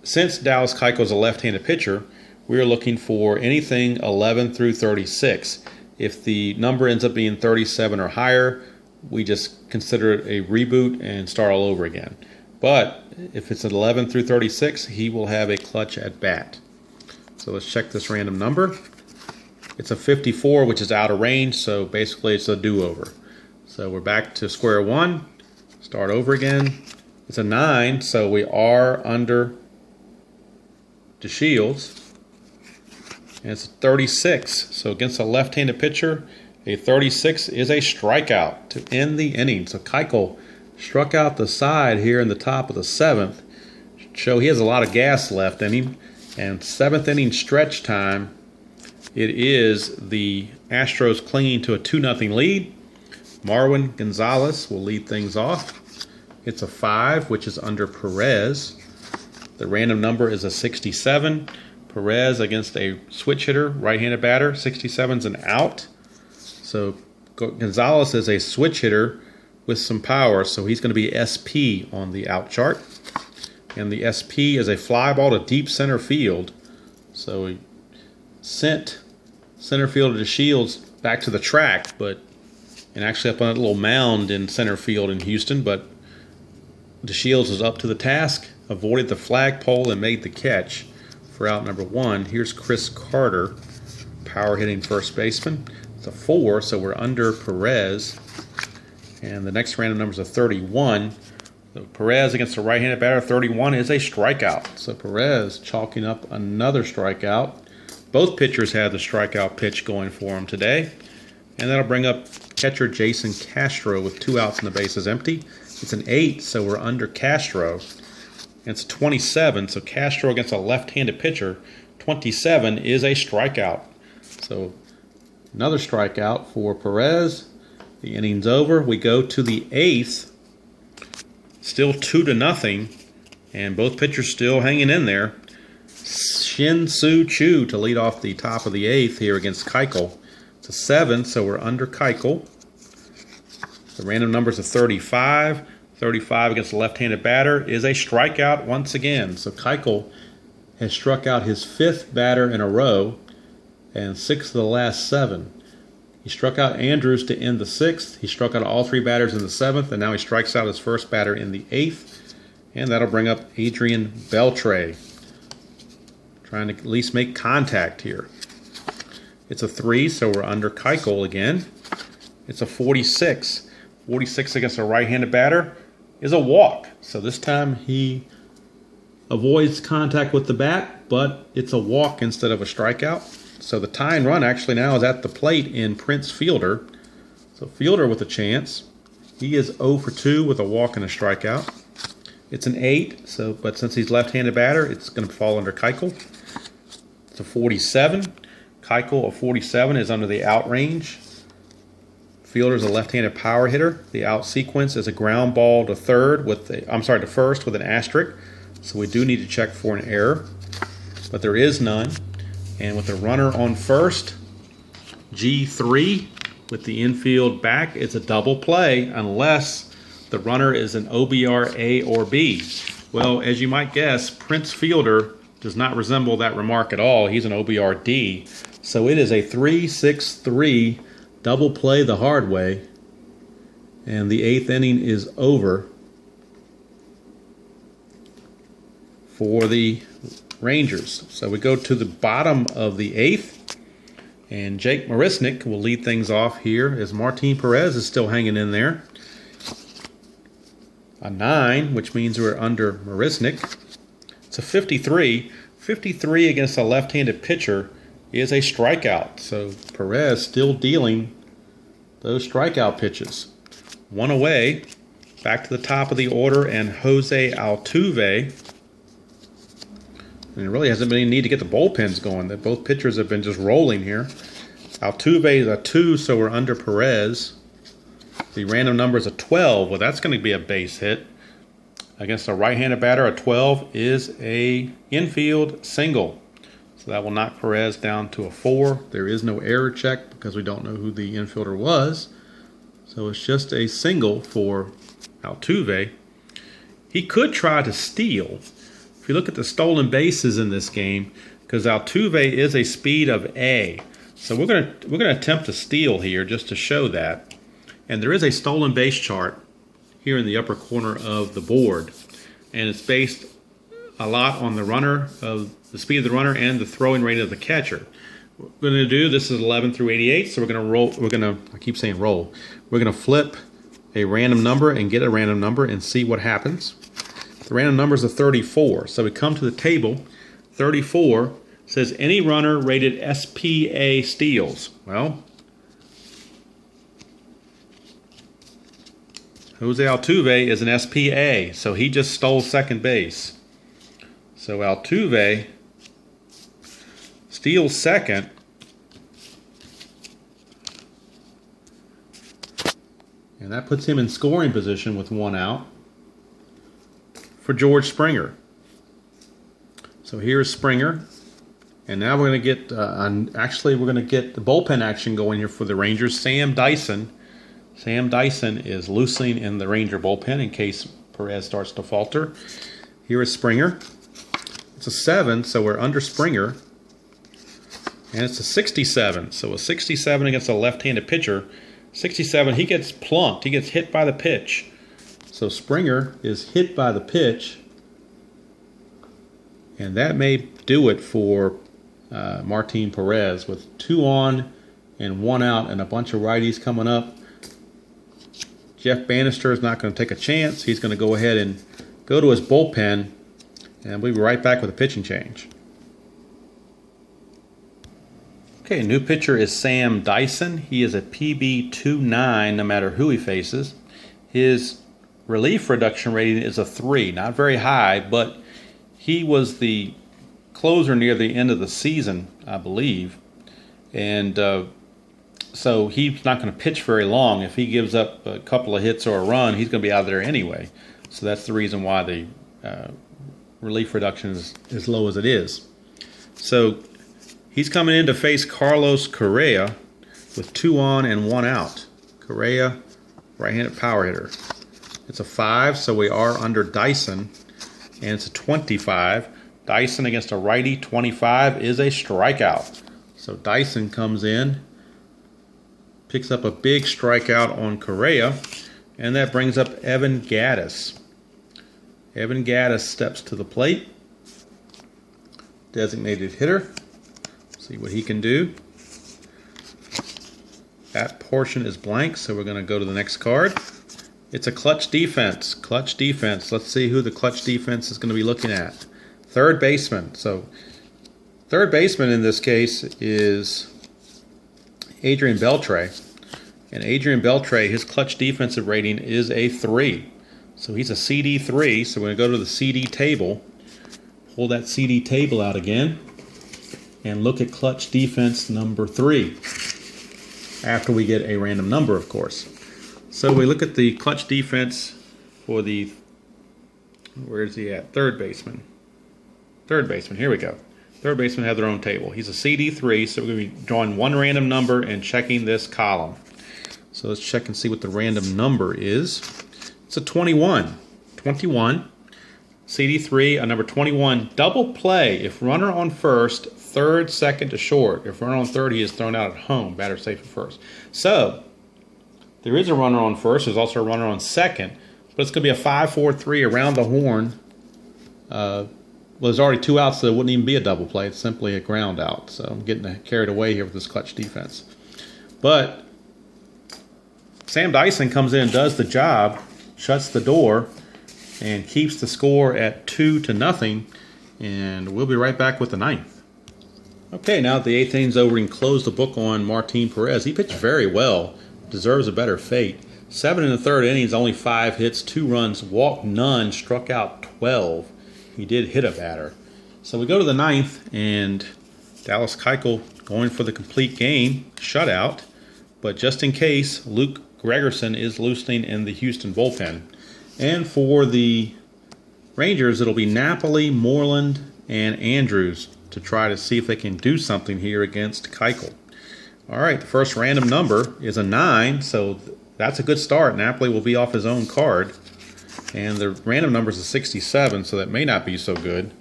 Since Dallas Keuchel is a left-handed pitcher, we're looking for anything 11 through 36. If the number ends up being 37 or higher, we just consider it a reboot and start all over again. But if it's 11 through 36, he will have a clutch at bat. So let's check this random number. It's a 54, which is out of range, so basically it's a do-over. So we're back to square one, start over again. It's a 9, so we are under DeShields. And it's a 36. So against a left-handed pitcher, a 36 is a strikeout to end the inning. So Keuchel struck out the side here in the top of the 7th. So he has a lot of gas left in him. And 7th inning stretch time, it is the Astros clinging to a 2-0 lead. Marwin Gonzalez will lead things off. It's a 5, which is under Perez. The random number is a 67. Perez against a switch hitter, right-handed batter. 67's an out. So Gonzalez is a switch hitter with some power, so he's going to be SP on the out chart. And the SP is a fly ball to deep center field. So he sent center fielder DeShields back to the track, and actually up on a little mound in center field in Houston, but DeShields was up to the task, avoided the flagpole, and made the catch for out number 1. Here's Chris Carter, power hitting first baseman. It's a 4, so we're under Perez. And the next random number is a 31. So Perez against a right-handed batter, 31 is a strikeout. So Perez chalking up another strikeout. Both pitchers had the strikeout pitch going for them today. And that'll bring up catcher Jason Castro with 2 outs and the bases empty. It's an 8, so we're under Castro. And it's 27, so Castro against a left-handed pitcher, 27 is a strikeout. So another strikeout for Perez. The inning's over. We go to the 8th. Still 2-0, and both pitchers still hanging in there. Shin-Soo Choo to lead off the top of the 8th here against Keuchel. It's a 7, so we're under Keuchel. The random numbers are 35. 35 against a left-handed batter is a strikeout once again. So Keuchel has struck out his 5th batter in a row and 6 of the last 7. He struck out Andrews to end the 6th. He struck out all 3 batters in the 7th, and now he strikes out his first batter in the 8th. And that'll bring up Adrian Beltre, trying to at least make contact here. It's a 3, so we're under Keuchel again. It's a 46. 46 against a right-handed batter is a walk. So this time he avoids contact with the bat, but it's a walk instead of a strikeout. So the tying run actually now is at the plate in Prince Fielder. So Fielder with a chance. He is 0 for 2 with a walk and a strikeout. It's an 8, but since he's left-handed batter, it's going to fall under Keuchel. It's a 47. Keuchel, a 47, is under the out range. Fielder's a left-handed power hitter. The out sequence is a ground ball to to first with an asterisk. So we do need to check for an error, but there is none. And with the runner on first, G3 with the infield back, it's a double play unless the runner is an OBR A or B. Well, as you might guess, Prince Fielder does not resemble that remark at all. He's an OBR D. So it is a 3-6-3 double play the hard way, and the 8th inning is over for the Rangers. So we go to the bottom of the 8th, and Jake Marisnick will lead things off here as Martin Perez is still hanging in there. A 9, which means we're under Marisnick. It's a 53. 53 against a left-handed pitcher is a strikeout. So Perez still dealing those strikeout pitches. One away, back to the top of the order, and Jose Altuve. And there really hasn't been any need to get the bullpens going. Both pitchers have been just rolling here. Altuve is a 2, so we're under Perez. The random number is a 12. Well, that's going to be a base hit. Against a right-handed batter, a 12 is a infield single. So that will knock Perez down to a 4. There is no error check because we don't know who the infielder was. So it's just a single for Altuve. He could try to steal. If you look at the stolen bases in this game, because Altuve is a speed of A. So we're gonna attempt to steal here just to show that. And there is a stolen base chart here in the upper corner of the board, and it's based a lot on the speed of the runner and the throwing rate of the catcher. What we're going to do, this is 11 through 88, so we're going to roll. I keep saying roll. We're going to flip a random number and get a random number and see what happens. The random number is a 34, so we come to the table. 34 says any runner rated SPA steals. Well, Jose Altuve is an SPA, so he just stole second base. So Altuve steals second. And that puts him in scoring position with 1 out for George Springer. So here's Springer. And now we're going to get, we're going to get the bullpen action going here for the Rangers. Sam Dyson is loosening in the Ranger bullpen in case Perez starts to falter. Here is Springer. It's a 7, so we're under Springer. And it's a 67. So a 67 against a left-handed pitcher. 67, he gets plunked. He gets hit by the pitch. So Springer is hit by the pitch. And that may do it for Martin Perez with 2 on and 1 out and a bunch of righties coming up. Jeff Bannister is not going to take a chance. He's going to go ahead and go to his bullpen, and we'll be right back with a pitching change. Okay, new pitcher is Sam Dyson. He is a PB29 no matter who he faces. His relief reduction rating is a 3, not very high, but he was the closer near the end of the season, I believe. And so he's not going to pitch very long. If he gives up a couple of hits or a run, he's going to be out of there anyway. So that's the reason why the relief reduction is as low as it is. So he's coming in to face Carlos Correa with 2 on and 1 out. Correa, right-handed power hitter. It's a 5, so we are under Dyson, and it's a 25. Dyson against a righty, 25 is a strikeout. So Dyson comes in, picks up a big strikeout on Correa, and that brings up Evan Gattis. Evan Gattis steps to the plate. Designated hitter. See what he can do. that portion is blank, so we're going to go to the next card. It's a clutch defense. Clutch defense. Let's see who the clutch defense is going to be looking at. Third baseman. So third baseman in this case is Adrian Beltre. And Adrian Beltre, his clutch defensive rating is a 3. So he's a CD3. So we're going to go to the CD table. Pull that CD table out again. And look at clutch defense number 3. After we get a random number, of course. So we look at the clutch defense for the, where is he at? Third baseman. Third baseman, here we go. Third baseman have their own table. He's a CD3, so we're going to be drawing one random number and checking this column. So let's check and see what the random number is. It's a 21. 21. CD3, a number 21. Double play. If runner on first, third, second to short. If runner on third, he is thrown out at home. Batter safe at first. So there is a runner on first. There's also a runner on second. But it's going to be a 5-4-3 around the horn. Well, there's already 2 outs, so it wouldn't even be a double play. It's simply a ground out. So I'm getting carried away here with this clutch defense. But Sam Dyson comes in and does the job, shuts the door, and keeps the score at 2-0. And we'll be right back with the 9th. Okay, now that the 8th inning's over, we can close the book on Martin Perez. He pitched very well. Deserves a better fate. 7 in the 3rd innings, only 5 hits, 2 runs, walked none, struck out 12. He did hit a batter. So we go to the 9th, and Dallas Keuchel going for the complete game, shutout. But just in case, Luke Gregerson is loosening in the Houston bullpen. And for the Rangers, it'll be Napoli, Moreland, and Andrews to try to see if they can do something here against Keuchel. All right, the first random number is a 9, so that's a good start. Napoli will be off his own card. And the random number is a 67, so that may not be so good.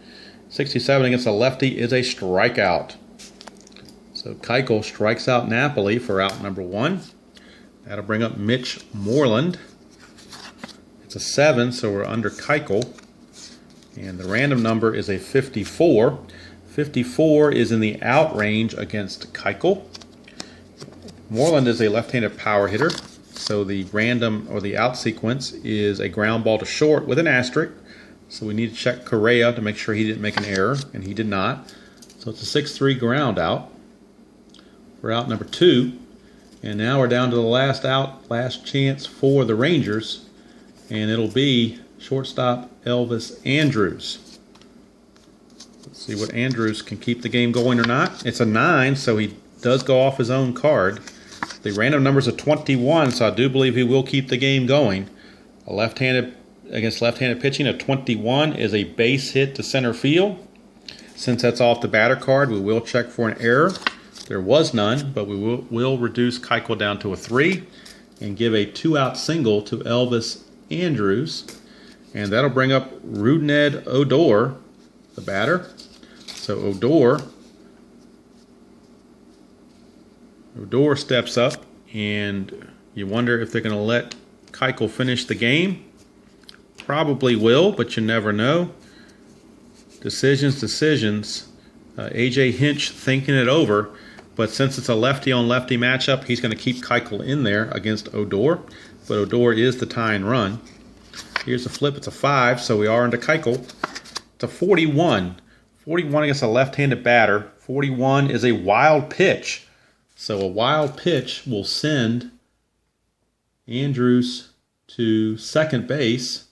67 against a lefty is a strikeout. So Keuchel strikes out Napoli for out number 1. That'll bring up Mitch Moreland. It's a 7, so we're under Keuchel. And the random number is a 54. 54 is in the out range against Keuchel. Moreland is a left-handed power hitter, so the random or the out sequence is a ground ball to short with an asterisk. So we need to check Correa to make sure he didn't make an error, and he did not. So it's a 6-3 ground out for out number 2. And now we're down to the last out, last chance for the Rangers, and it'll be shortstop Elvis Andrews. Let's see what Andrews can keep the game going or not. It's a 9, so he does go off his own card. The random number is a 21, so I do believe he will keep the game going. A left-handed against left-handed pitching, a 21 is a base hit to center field. Since that's off the batter card, we will check for an error. There was none, but we will reduce Keuchel down to a 3 and give a 2-out single to Elvis Andrews. And that'll bring up Rougned Odor, the batter. So Odor steps up, and you wonder if they're going to let Keuchel finish the game. Probably will, but you never know. Decisions. A.J. Hinch thinking it over, but since it's a lefty-on-lefty matchup, he's going to keep Keuchel in there against Odor. But Odor is the tying run. Here's the flip. It's a 5, so we are into Keuchel. It's a 41. 41 against a left-handed batter. 41 is a wild pitch. So a wild pitch will send Andrews to second base.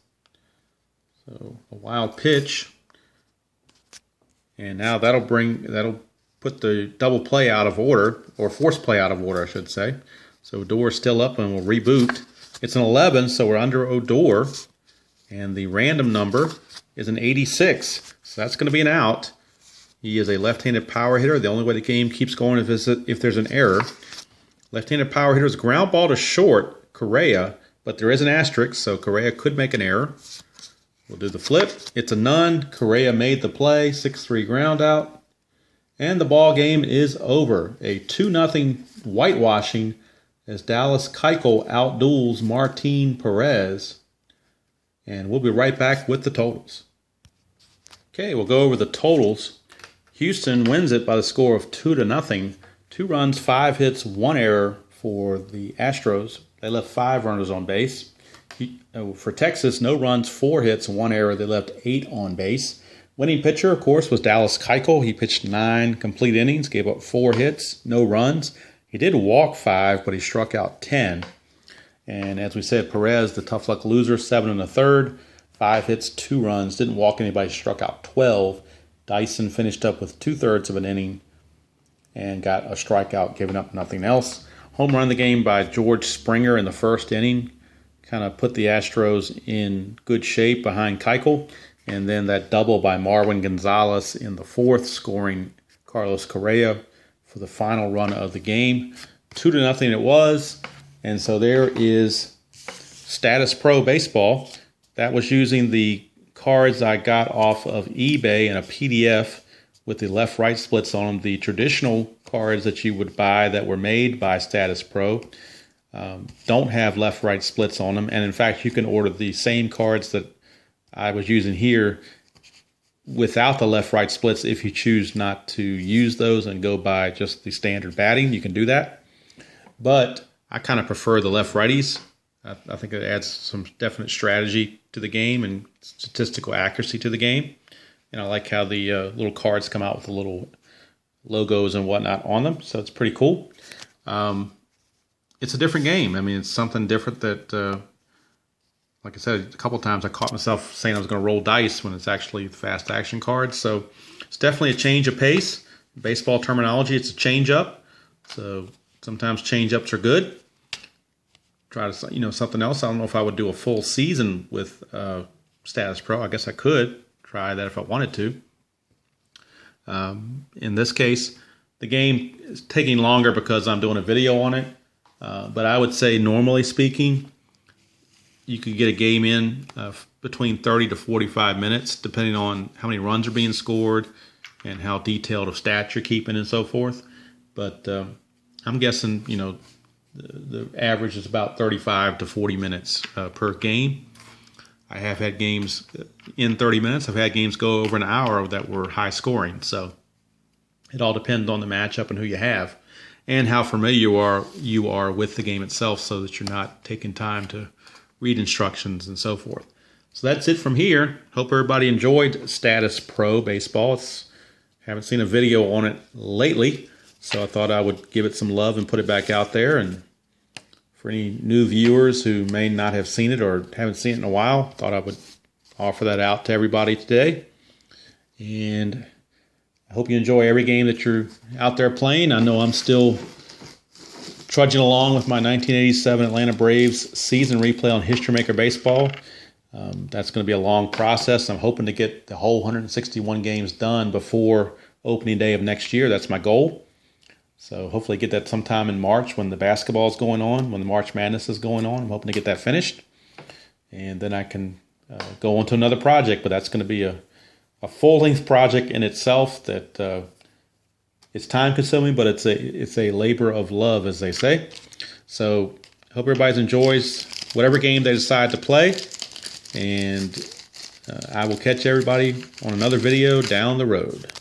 So a wild pitch. And now that'll put the double play out of order, or force play out of order, I should say. So Odor is still up and we'll reboot. It's an 11, so we're under Odor. And the random number is an 86. So that's going to be an out. He is a left-handed power hitter. The only way the game keeps going is if there's an error. Left-handed power hitter is ground ball to short, Correa, but there is an asterisk, so Correa could make an error. We'll do the flip. It's a none. Correa made the play. 6-3 ground out. And the ball game is over. A 2-0 whitewashing as Dallas Keuchel outduels Martin Perez. And we'll be right back with the totals. Okay, we'll go over the totals. Houston wins it by the score of 2-0. 2 runs, 5 hits, 1 error, for the Astros. They left 5 runners on base. For Texas, no runs, 4 hits, 1 error. They left 8 on base. Winning pitcher, of course, was Dallas Keuchel. He pitched 9 complete innings, gave up 4 hits, no runs. He did walk 5, but he struck out 10. And as we said, Perez, the tough luck loser, 7 1/3, 5 hits, 2 runs, didn't walk anybody, struck out 12. Dyson finished up with 2/3 of an inning and got a strikeout, giving up nothing else. Home run of the game by George Springer in the first inning kind of put the Astros in good shape behind Keuchel. And then that double by Marwin Gonzalez in the 4th, scoring Carlos Correa for the final run of the game. 2-0 it was. And so there is Statis Pro Baseball. That was using the cards I got off of eBay in a PDF with the left-right splits on them. The traditional cards that you would buy that were made by Statis Pro don't have left-right splits on them. And in fact, you can order the same cards that I was using here without the left-right splits. If you choose not to use those and go by just the standard batting, you can do that. But I kind of prefer the left-righties. I think it adds some definite strategy to the game and statistical accuracy to the game. And I like how the little cards come out with the little logos and whatnot on them. So it's pretty cool. It's a different game. I mean, it's something different that, like I said, a couple times I caught myself saying I was going to roll dice when it's actually fast action cards. So it's definitely a change of pace. Baseball terminology, it's a change up. So sometimes change ups are good. Try to, something else. I don't know if I would do a full season with Statis Pro. I guess I could try that if I wanted to. In this case, the game is taking longer because I'm doing a video on it. But I would say, normally speaking, you could get a game in between 30 to 45 minutes, depending on how many runs are being scored and how detailed of stats you're keeping and so forth. But I'm guessing, the average is about 35 to 40 minutes per game. I have had games in 30 minutes. I've had games go over an hour that were high scoring. So it all depends on the matchup and who you have and how familiar you are with the game itself, so that you're not taking time to read instructions and so forth. So that's it from here. Hope everybody enjoyed Statis Pro Baseball. Haven't seen a video on it lately, so I thought I would give it some love and put it back out there. And for any new viewers who may not have seen it or haven't seen it in a while, thought I would offer that out to everybody today. And I hope you enjoy every game that you're out there playing. I know I'm still trudging along with my 1987 Atlanta Braves season replay on History Maker Baseball. That's going to be a long process. I'm hoping to get the whole 161 games done before opening day of next year. That's my goal. So hopefully get that sometime in March when the basketball is going on, when the March Madness is going on. I'm hoping to get that finished. And then I can go on to another project. But that's going to be a full-length project in itself that it's time-consuming, but it's a labor of love, as they say. So hope everybody enjoys whatever game they decide to play. And I will catch everybody on another video down the road.